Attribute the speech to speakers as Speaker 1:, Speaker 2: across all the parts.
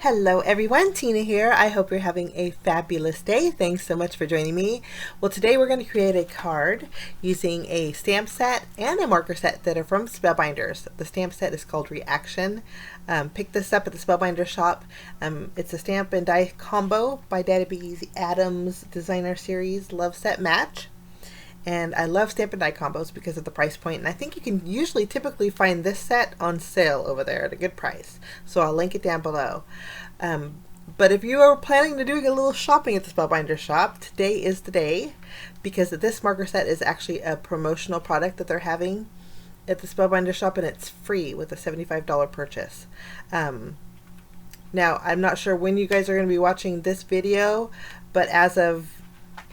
Speaker 1: Hello everyone, Tina here. I hope you're having a fabulous day. Thanks so much for joining me. Well, today we're going to create a card using a stamp set and a marker set that are from Spellbinders. The stamp set is called Reaction. Pick this up at the Spellbinders shop. It's a stamp and die combo by Debi's Adams Designer Series Love Set Match. And I love stamp and die combos because of the price point, and I think you can usually typically find this set on sale over there at a good price, so I'll link it down below. But if you are planning to doing a little shopping at the Spellbinder shop, today is the day, because this marker set is actually a promotional product that they're having at the Spellbinder shop, and it's free with a $75 purchase. Now, I'm not sure when you guys are going to be watching this video, but as of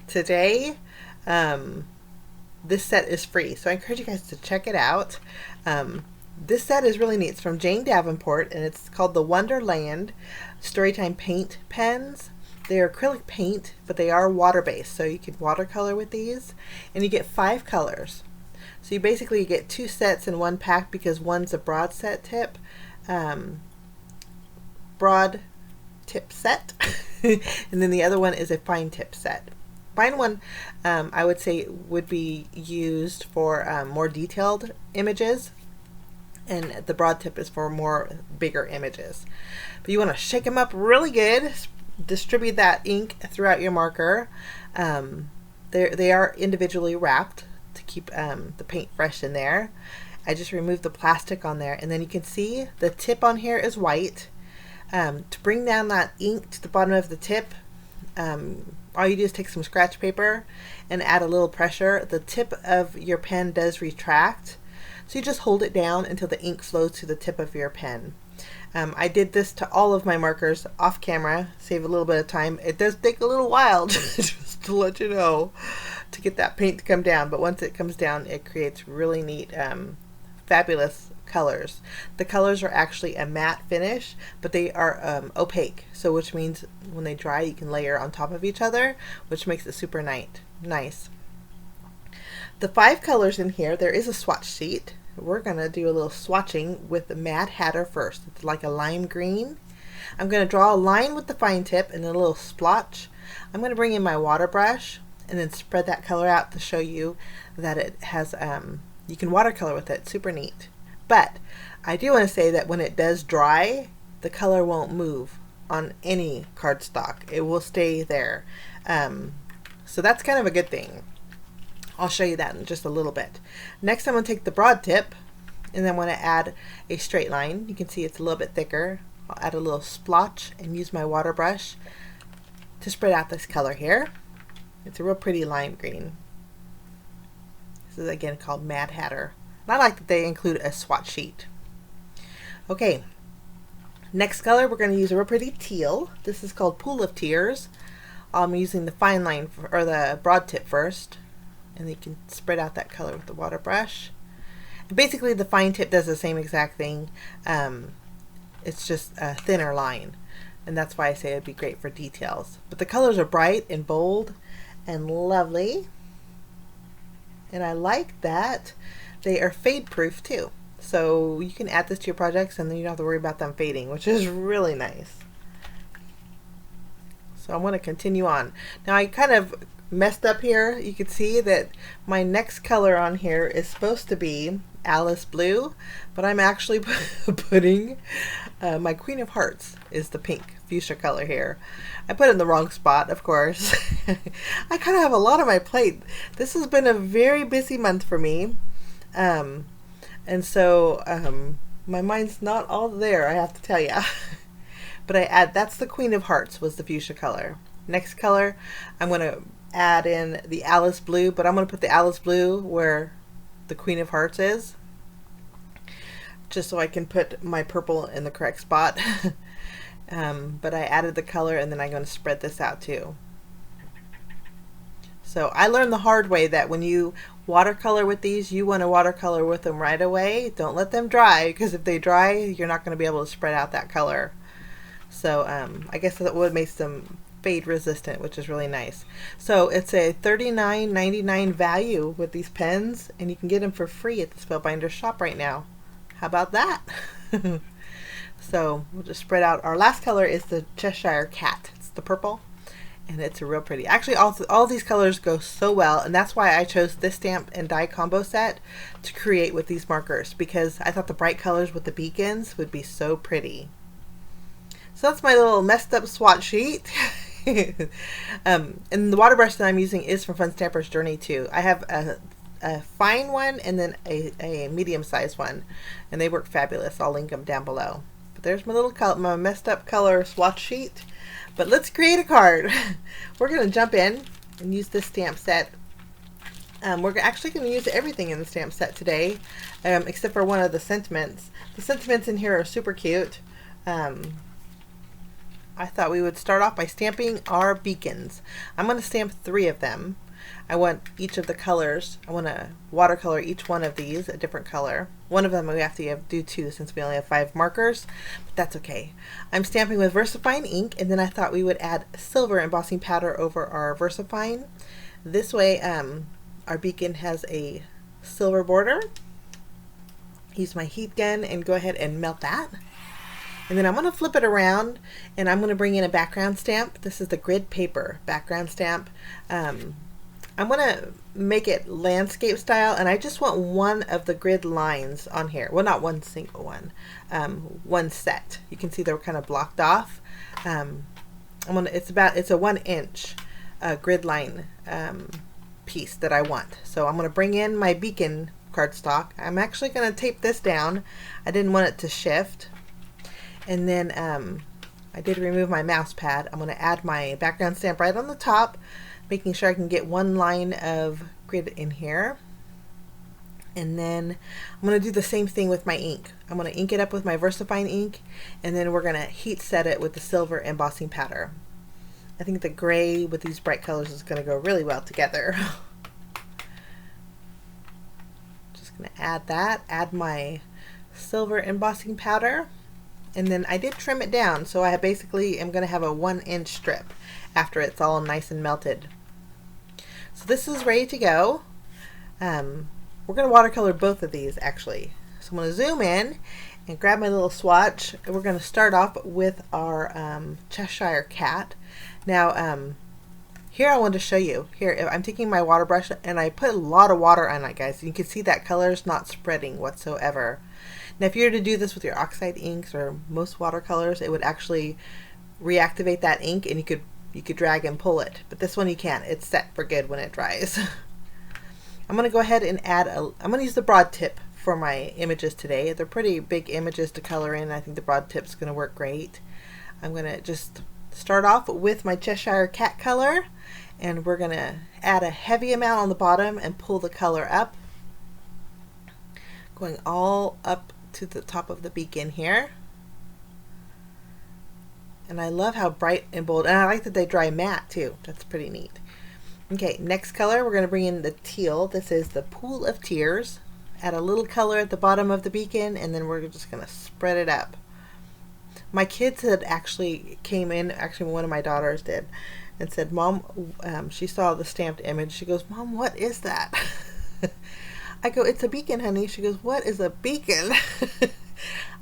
Speaker 1: today, this set is free, so I encourage you guys to check it out. This set is really neat. It's from Davenport, and it's called the Wonderland Storytime paint pens. They're acrylic paint, but they are water-based, so you can watercolor with these, and you get 5 colors. So you basically get 2 sets in one pack, because one's a broad set tip, broad tip set, and then the other one is a fine tip set. Fine one, I would say, would be used for more detailed images, and the broad tip is for more bigger images. But you want to shake them up really good, distribute that ink throughout your marker. They are individually wrapped to keep the paint fresh in there. I just removed the plastic on there, and then you can see the tip on here is white. To bring down that ink to the bottom of the tip, all you do is take some scratch paper and add a little pressure. The tip of your pen does retract, so you just hold it down until the ink flows to the tip of your pen. I did this to all of my markers off camera, save a little bit of time. It does take a little while just to let you know, to get that paint to come down, but once it comes down, it creates really neat, fabulous colors. The colors are actually a matte finish, but they are opaque, so which means when they dry you can layer on top of each other, which makes it super nice. The 5 colors in here, there is a swatch sheet. We're gonna do a little swatching with the Mad Hatter first. It's like a lime green. I'm gonna draw a line with the fine tip and a little splotch. I'm gonna bring in my water brush and then spread that color out to show you that it has you can watercolor with it. Super neat. But I do want to say that when it does dry, the color won't move on any cardstock. It will stay there. So that's kind of a good thing. I'll show you that in just a little bit. Next, I'm going to take the broad tip, and then I'm going to add a straight line. You can see it's a little bit thicker. I'll add a little splotch and use my water brush to spread out this color here. It's a real pretty lime green. This is again called Mad Hatter. I like that they include a swatch sheet. Okay, next color we're going to use a real pretty teal. This is called Pool of Tears. I'm using the fine line or the broad tip first, and you can spread out that color with the water brush. And basically the fine tip does the same exact thing. It's just a thinner line, and that's why I say it'd be great for details. But the colors are bright and bold and lovely, and I like that. They are fade proof too, so you can add this to your projects and then you don't have to worry about them fading, which is really nice. So I want to continue on. Now I kind of messed up here. You can see that my next color on here is supposed to be Alice Blue, but I'm actually putting my Queen of Hearts is the pink fuchsia color here. I put it in the wrong spot, of course. I kind of have a lot on my plate. This has been a very busy month for me. And so my mind's not all there, I have to tell you. But that's the Queen of Hearts was the fuchsia color. Next color, I'm going to add in the Alice Blue, but I'm going to put the Alice Blue where the Queen of Hearts is, just so I can put my purple in the correct spot. But I added the color, and then I'm going to spread this out too. So I learned the hard way that when you watercolor with these, you want to watercolor with them right away. Don't let them dry, because if they dry, you're not going to be able to spread out that color. So I guess that would make them fade resistant, which is really nice. So it's a $39.99 value with these pens, and you can get them for free at the Spellbinders shop right now. How about that? So we'll just spread out. Our last color is the Cheshire Cat. It's the purple, and it's real pretty. Actually, all these colors go so well, and that's why I chose this stamp and die combo set to create with these markers, because I thought the bright colors with the beacons would be so pretty. So that's my little messed up swatch sheet. And the water brush that I'm using is from Fun Stamper's Journey too. I have a fine one and then a medium sized one, and they work fabulous. I'll link them down below. But there's my little my messed up color swatch sheet. But let's create a card. We're going to jump in and use this stamp set. We're actually going to use everything in the stamp set today, except for one of the sentiments. The sentiments in here are super cute. I thought we would start off by stamping our beacons. I'm going to stamp 3 of them. I want each of the colors. I want to watercolor each one of these a different color. One of them we have to do 2 since we only have 5 markers, but that's okay. I'm stamping with VersaFine ink, and then I thought we would add silver embossing powder over our VersaFine. This way our beacon has a silver border. Use my heat gun and go ahead and melt that. And then I'm going to flip it around, and I'm going to bring in a background stamp. This is the grid paper background stamp. I'm going to make it landscape style, and I just want one of the grid lines on here. Well, not one single one. One set. You can see they're kind of blocked off. It's a 1 inch grid line piece that I want. So I'm going to bring in my beacon cardstock. I'm actually going to tape this down. I didn't want it to shift. And then I did remove my mouse pad. I'm going to add my background stamp right on the top, making sure I can get one line of grid in here. And then I'm going to do the same thing with my ink. I'm going to ink it up with my VersaFine ink, and then we're going to heat set it with the silver embossing powder. I think the gray with these bright colors is going to go really well together. Just going to add that, add my silver embossing powder. And then I did trim it down, so I basically am going to have a 1 inch strip after it's all nice and melted. So this is ready to go. We're going to watercolor both of these actually. So I'm going to zoom in and grab my little swatch. And we're going to start off with our Cheshire Cat. Now here I want to show you. Here I'm taking my water brush and I put a lot of water on it, guys. You can see that color is not spreading whatsoever. Now if you were to do this with your oxide inks or most watercolors, it would actually reactivate that ink, and you could drag and pull it. But this one you can't. It's set for good when it dries. I'm going to go ahead and add I'm going to use the broad tip for my images today. They're pretty big images to color in. I think the broad tip's going to work great. I'm going to just start off with my Cheshire Cat color, and we're going to add a heavy amount on the bottom and pull the color up, going all up to the top of the beacon here. And I love how bright and bold, and I like that they dry matte too. That's pretty neat. Okay, next color, we're going to bring in the teal. This is the Pool of Tears. Add a little color at the bottom of the beacon, and then we're just going to spread it up. My kids had actually came in, actually one of my daughters did, and said, Mom, she saw the stamped image. She goes, Mom, what is that? I go, it's a beacon, honey. She goes, what is a beacon?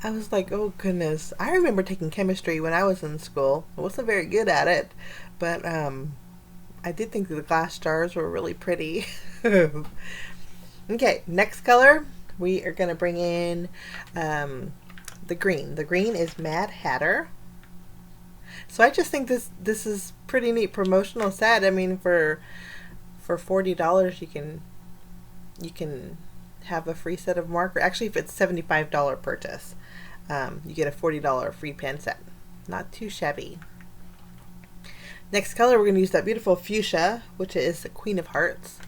Speaker 1: I was like, oh goodness. I remember taking chemistry when I was in school. I wasn't very good at it, but I did think that the glass jars were really pretty. Okay, next color, we are going to bring in the green. The green is Mad Hatter. So I just think this is pretty neat promotional set. I mean, for $40 you can have a free set of marker. Actually, if it's $75 purchase, you get a $40 free pen set. Not too shabby. Next color, we're going to use that beautiful fuchsia, which is the Queen of Hearts.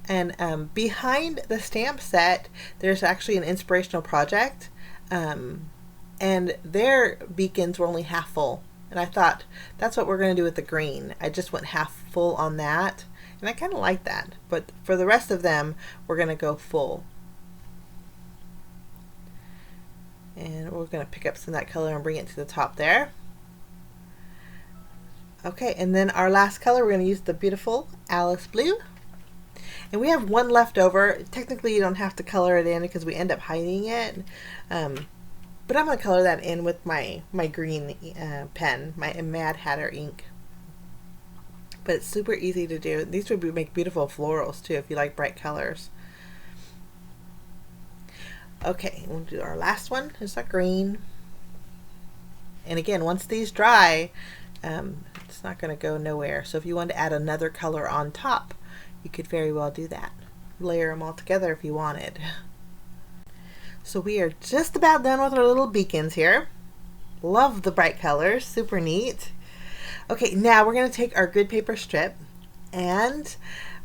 Speaker 1: And behind the stamp set, there's actually an inspirational project, and their beacons were only half full. And I thought, that's what we're going to do with the green. I just went half full on that, and I kind of like that. But for the rest of them, we're going to go full. And we're going to pick up some of that color and bring it to the top there. Okay, and then our last color, we're going to use the beautiful Alice Blue. And we have one left over. Technically, you don't have to color it in because we end up hiding it. But I'm going to color that in with my green pen, my Mad Hatter ink. But it's super easy to do. These would make beautiful florals too if you like bright colors. Okay, we'll do our last one. It's our green. And again, once these dry, it's not going to go nowhere. So if you want to add another color on top, you could very well do that. Layer them all together if you wanted. So we are just about done with our little beacons here. Love the bright colors, super neat. Okay, now we're going to take our grid paper strip and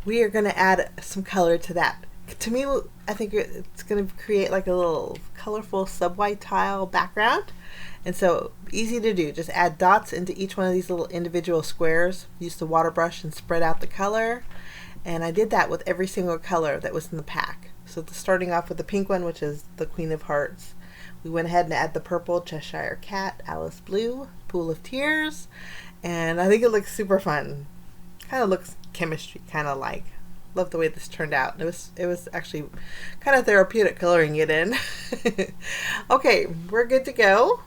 Speaker 1: we are going to add some color to that. To me, I think it's going to create like a little colorful sub-white tile background. And so easy to do, just add dots into each one of these little individual squares. Use the water brush and spread out the color. And I did that with every single color that was in the pack. So starting off with the pink one, which is the Queen of Hearts. We went ahead and added the purple, Cheshire Cat, Alice Blue, Pool of Tears. And I think it looks super fun. Kind of looks chemistry, kind of like. Love the way this turned out. It was actually kind of therapeutic coloring it in. Okay, we're good to go.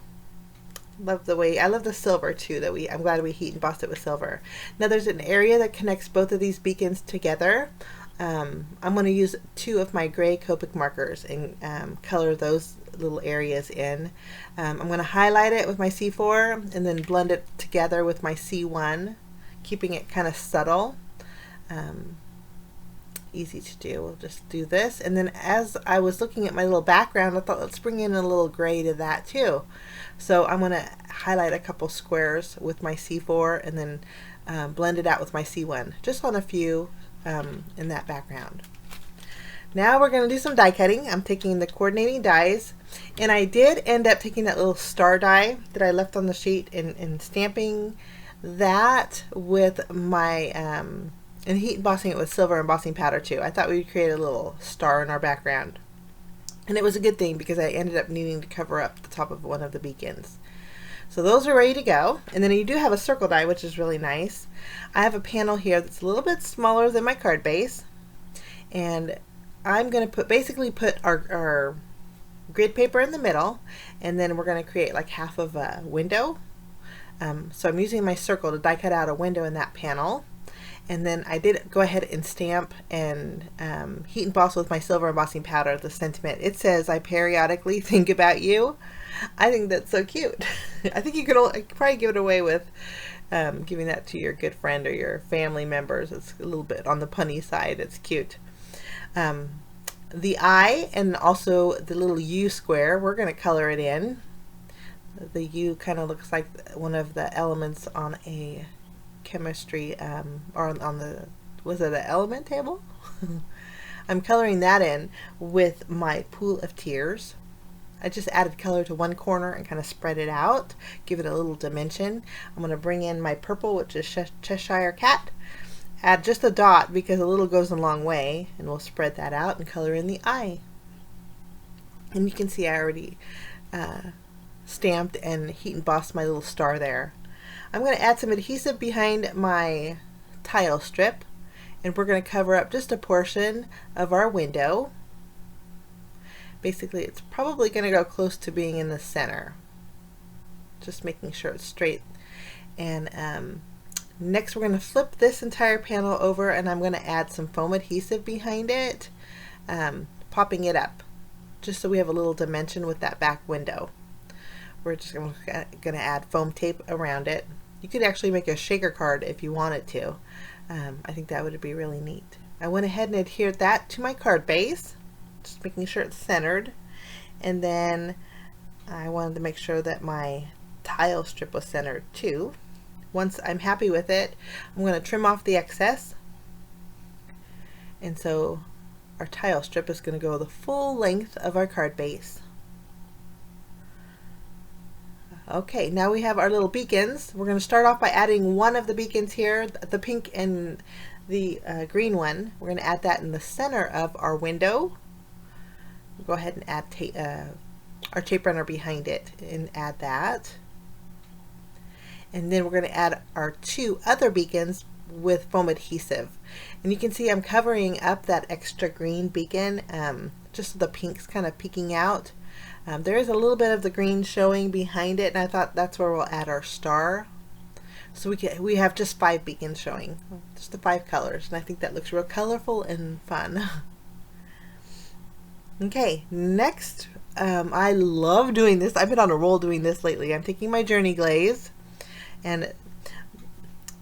Speaker 1: Love the way, I love the silver too, I'm glad we heat embossed it with silver. Now there's an area that connects both of these beacons together. I'm going to use 2 of my gray Copic markers and color those little areas in. I'm going to highlight it with my C4 and then blend it together with my C1, keeping it kind of subtle. Easy to do. We'll just do this, and then as I was looking at my little background, I thought let's bring in a little gray to that too. So I'm going to highlight a couple squares with my C4 and then blend it out with my C1, just on a few in that background. Now we're going to do some die cutting. I'm taking the coordinating dies, and I did end up taking that little star die that I left on the sheet and stamping that with my and heat embossing it with silver embossing powder too. I thought we would create a little star in our background. And it was a good thing because I ended up needing to cover up the top of one of the beacons. So those are ready to go. And then you do have a circle die, which is really nice. I have a panel here that's a little bit smaller than my card base. And I'm going to basically put our grid paper in the middle, and then we're going to create like half of a window. So I'm using my circle to die cut out a window in that panel. And then I did go ahead and stamp and heat emboss with my silver embossing powder the sentiment. It says, "I periodically think about you." I think that's so cute. I think you could probably give it away with giving that to your good friend or your family members. It's a little bit on the punny side. It's cute. The eye and also the little U square, we're going to color it in. The U kind of looks like one of the elements on a chemistry or on the, was it an element table? I'm coloring that in with my Pool of Tears. I just added color to one corner and kind of spread it out, give it a little dimension. I'm going to bring in my purple, which is Cheshire Cat, add just a dot because a little goes a long way, and we'll spread that out and color in the eye. And you can see I already stamped and heat embossed my little star there. I'm going to add some adhesive behind my tile strip, and we're going to cover up just a portion of our window. Basically, it's probably going to go close to being in the center. Just making sure it's straight. And next we're going to flip this entire panel over, and I'm going to add some foam adhesive behind it, popping it up, just so we have a little dimension with that back window. We're just going to add foam tape around it. You could actually make a shaker card if you wanted to. I think that would be really neat. I went ahead and adhered that to my card base, just making sure it's centered. And then I wanted to make sure that my tile strip was centered too. Once I'm happy with it, I'm going to trim off the excess. And so our tile strip is going to go the full length of our card base. Okay, now we have our little beacons. We're going to start off by adding one of the beacons here, the pink and the green one. We're going to add that in the center of our window. We'll go ahead and add our tape runner behind it and add that. And then we're going to add our 2 other beacons with foam adhesive. And you can see I'm covering up that extra green beacon just so the pink's kind of peeking out. There is a little bit of the green showing behind it, and I thought that's where we'll add our star. So we have just 5 beacons showing, just the 5 colors, and I think that looks real colorful and fun. Okay, next, I love doing this. I've been on a roll doing this lately. I'm taking my Journey Glaze, and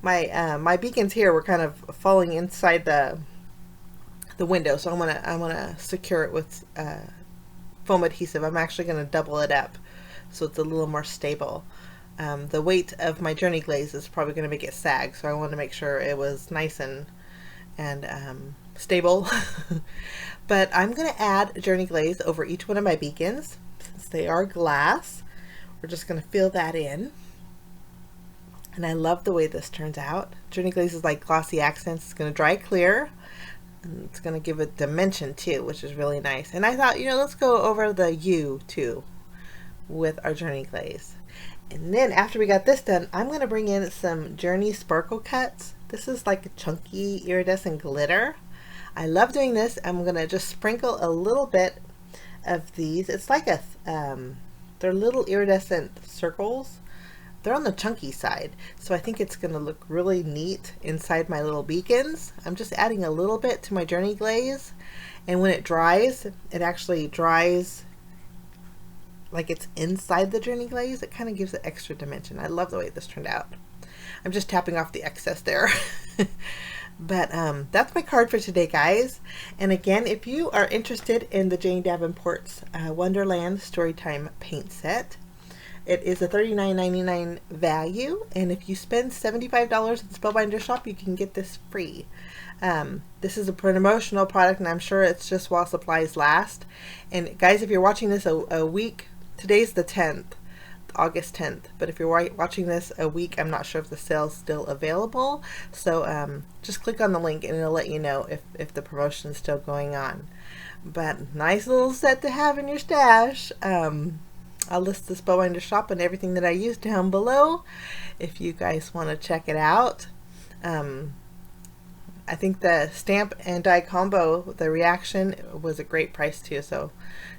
Speaker 1: my beacons here were kind of falling inside the window, so I'm gonna secure it with foam adhesive. I'm actually gonna double it up so it's a little more stable. The weight of my Journey Glaze is probably gonna make it sag, so I want to make sure it was nice and stable. But I'm going to add Journey Glaze over each one of my beacons. Since they are glass, we're just going to fill that in. And I love the way this turns out. Journey Glaze is like glossy accents. It's going to dry clear, and it's going to give it dimension too, which is really nice. And I thought, you know, let's go over the U too with our Journey Glaze. And then after we got this done, I'm going to bring in some Journey Sparkle Cuts. This is like a chunky iridescent glitter. I love doing this. I'm going to just sprinkle a little bit of these. It's like a, they're little iridescent circles. They're on the chunky side, so I think it's going to look really neat inside my little beacons. I'm just adding a little bit to my Journey Glaze, and when it dries, it actually dries like it's inside the Journey Glaze. It kind of gives it extra dimension. I love the way this turned out. I'm just tapping off the excess there. But that's my card for today, guys. And again, if you are interested in the Jane Davenport's Wonderland Storytime paint set, it is a $39.99 value, and if you spend $75 at the Spellbinders shop, you can get this free. This is a promotional product, and I'm sure it's just while supplies last. And guys, if you're watching this a week, today's the 10th. August 10th, but if you're watching this a week, I'm not sure if the sale's still available, so just click on the link and it'll let you know if the promotion is still going on. But nice little set to have in your stash. I'll list the Spellbinders shop and everything that I use down below if you guys want to check it out. I think the stamp and die combo, the reaction, was a great price too, so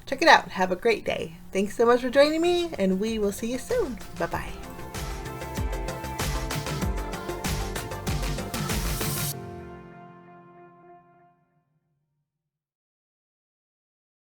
Speaker 1: check it out. Have a great day. Thanks so much for joining me, and we will see you soon. Bye-bye.